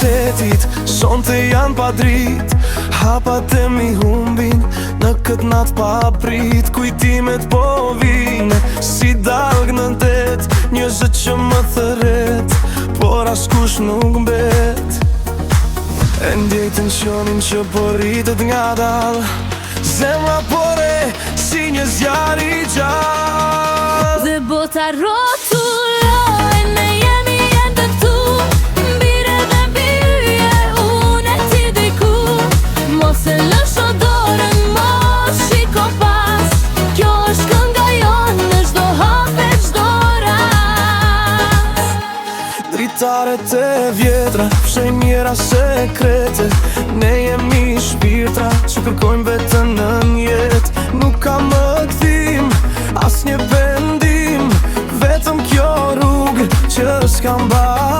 realitetit, sonte janë pa drit. Hapat e mi humbin në këtë nat pa prit. Kujtimet po vine si dalg në det, njëzët që më thëret, por askush nuk mbet. E ndjejtën qonin që po rritet nga dal, zemra pore si një zjar i gjall. Dhe bota rotuloj, ne jemi ende këtu, mbire dhe mbije, unë e ti diku. Mos e lësh odorën, mos shiko pas, kjo është kënga jonë në çdo hap e çdo rast. Dritaret e vjetra, fshenjera sekrete, ne jemi shpirtra që kërkojmë vetën në njet. Nuk ka më kthim, as një vendim, vetëm kjo rrugë që s'ka mbar.